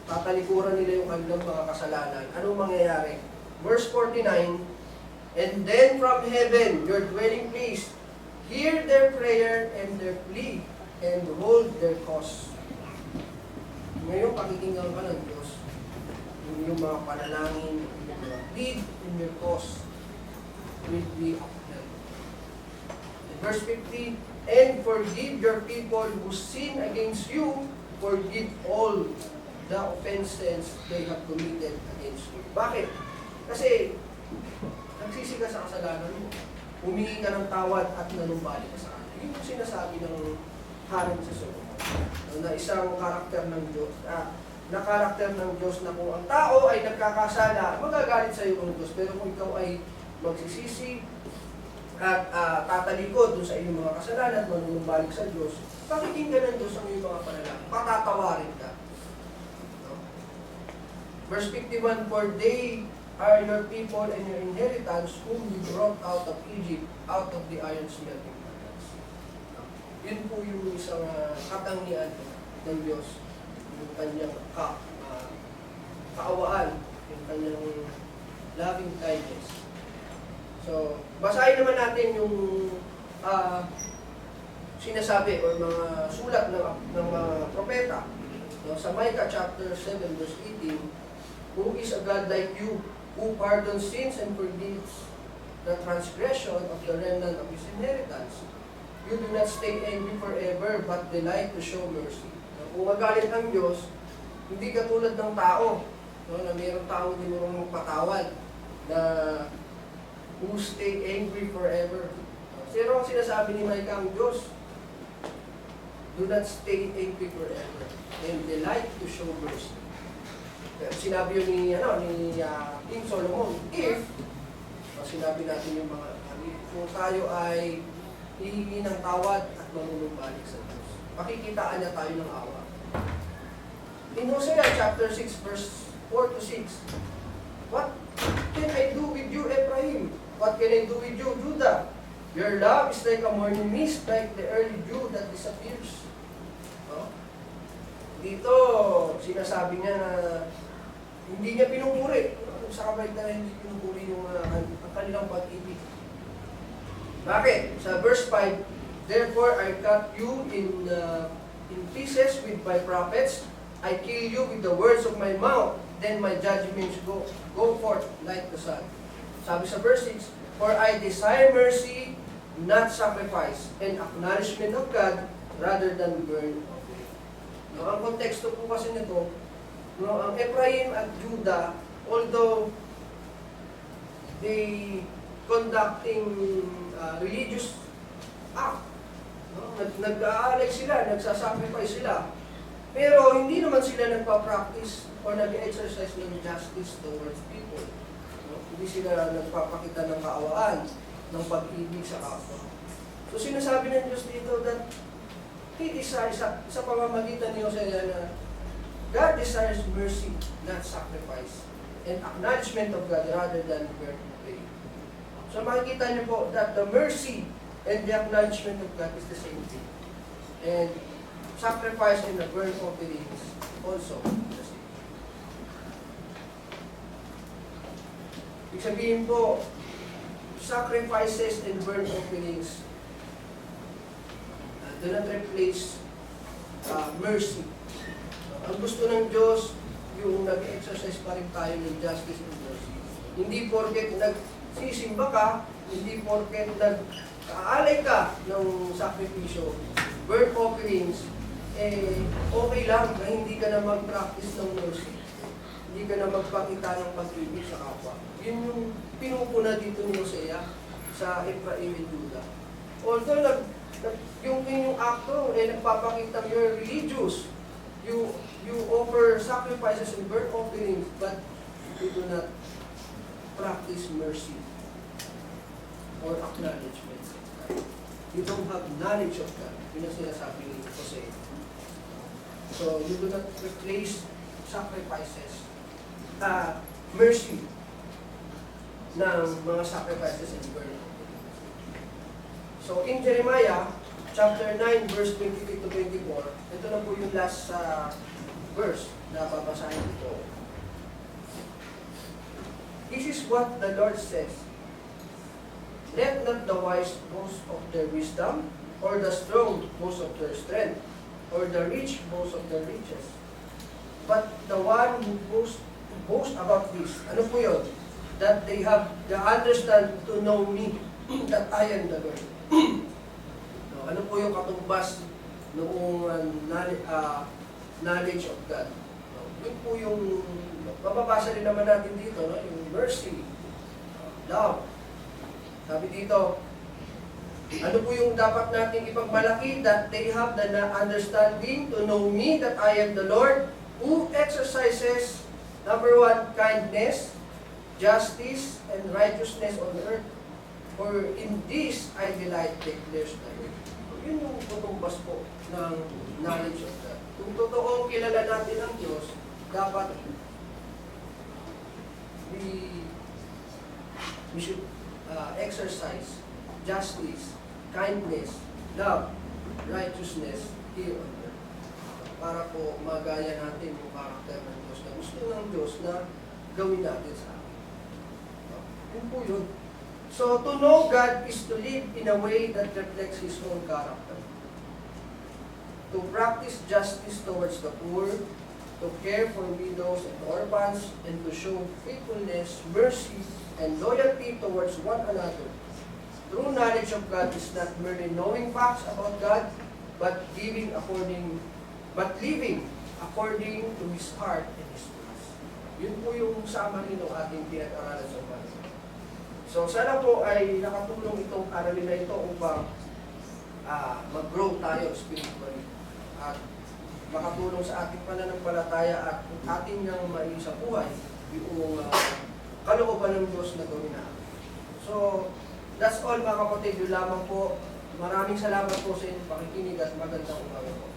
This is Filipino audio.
tatalikuran nila yung kanilang mga kasalanan, anong mangyayari? Verse 49, and then from heaven, your dwelling place, hear their prayer and their plea, and hold their cause. Ngayon, pakikinggan ka ng Diyos. Yung mga panalangin, yung mga plead in your cause will be upheld. Verse 50, and forgive your people who sin against you, forgive all the offenses they have committed against you. Bakit? Kasi, nagsisi ka sa kasalanan mo. Humingi ka ng tawad at nanumbalik ka sa kanya. Yun yung sinasabi ng Haring sa Solomon. Na isang karakter ng Diyos. Na karakter ng Diyos na kung ang tao ay nagkakasala, magagalit sa iyo ang Diyos. Pero kung ikaw ay magsisisi at tatalikod dun sa iyong mga kasalanan at manunumbalik sa Diyos, pakikinggan ng Diyos ang iyong mga panalangin. Patatawarin ka. No? Verse 51, for they are your people and your inheritance whom you brought out of Egypt, out of the iron smelting furnace. Yun po yung isang katangian ng Diyos, yung kanyang kaawaan, yung kanyang loving kindness. So, basahin naman natin yung sinasabi o mga sulat ng mga propeta. So, sa Micah chapter 7 verse 18, who is a God like you, who pardons sins and forgives the transgression of the remnant of his inheritance. You do not stay angry forever, but delight to show mercy. Kung magalit ang Diyos, hindi katulad ng tao, no, na mayroong tao hindi mo magpatawad, na who stay angry forever. Pero ang sinasabi ni Micah ang Diyos, do not stay angry forever, and delight to show mercy. Sinabi yun ni King Solomon, if, sinabi natin yung mga, kung tayo ay hihingi ng tawad at manunumbalik sa Diyos, makikitaan niya tayo ng awa. In Hosea chapter 6 verse 4 to 6, what can I do with you, Ephraim? What can I do with you, Judah? Your love is like a morning mist, like the early dew that disappears. No? Dito, sinasabi niya na hindi niya pinupuri. Sa kabaitan, hindi pinupuri yung ang kanilang pag-ibig. Bakit? Sa verse 5, therefore I cut you in pieces with my prophets, I kill you with the words of my mouth, then my judgments go forth like the sun. Sabi sa verse 6, for I desire mercy, not sacrifice, and acknowledgement of God rather than burnt offering. No, ang konteksto po kasi nito, no, ang Ephraim at Judah, although they conducting religious act, no, nag-aalay sila, nagsasacrifice sila, pero hindi naman sila nagpa-practice or nag-exercise ng justice towards people. No? Hindi sila nagpapakita ng kaawaan, ng pag-ibig sa kapwa. So sinasabi ng Diyos dito that He desires, sa pamamagitan ni Hosea na God desires mercy, not sacrifice, and acknowledgement of God rather than burnt offering. So makikita niyo po that the mercy and the acknowledgement of God is the same thing. And sacrifice and the burnt offering is also the same. Ibig sabihin po, sacrifices and burnt offerings do not replace mercy. Ang gusto ng Diyos, yung nag-exercise pa rin tayo ng justice and mercy. Hindi porket nagsisimba ka, hindi porket nag-aalay ka ng sakripisyo, burnt offerings, okay lang na hindi ka na mag-practice ng mercy. Hindi ka na magpakita ng pag-ibig sa kapwa. Yun yung pinupuna dito ni Hosea sa Ephraim and Judah. Although yung inyong acto nagpapakita you're religious, you offer sacrifices and burnt offerings, but you do not practice mercy or acknowledgement. You don't have knowledge of God. Yun ang sinasabi ni Hosea. So, you do not replace sacrifices, mercy ng mga sacrifices and burnt offerings. So, in Jeremiah, chapter 9, verse 23 to 24, ito na po yung last verse. na babasahin ko. This is what the Lord says. Let not the wise boast of their wisdom, or the strong boast of their strength, or the rich boast of their riches. But the one who boast about this, ano po yun? That they have the understand to know me, that I am the Lord. No, ano po yung katumbas noong knowledge of God? No, yun po yung, mababasa rin naman natin dito, no? Yung mercy, love. Sabi dito, ano po yung dapat nating ipagmalaki? That they have the understanding to know me, that I am the Lord, who exercises, number 1, kindness, justice, and righteousness on earth. For in this I delight, declares the Lord. Yun yung tutumbas po ng knowledge of God. Kung totoong kilala natin ang Diyos, dapat we should exercise justice, kindness, love, righteousness here on earth. Para po magaya natin yung karakter ng Diyos na gusto ng Diyos na gawin natin sa atin. Yun po yun. So, to know God is to live in a way that reflects His own character. To practice justice towards the poor, to care for widows and orphans, and to show faithfulness, mercy, and loyalty towards one another. True knowledge of God is not merely knowing facts about God, but living according to His heart and His ways. Yun po yung summary ng ating pinag-aralan sa umaga. So sana po ay nakatulong itong aralin na ito upang mag-grow tayo spiritually at makatulong sa ating pananampalataya at ating nang maisa buhay yung kalooban ng Diyos na gawin natin. So, that's all mga kapatid. Yun lamang po. Maraming salamat po sa inyong pakikinig at magandang umaga po.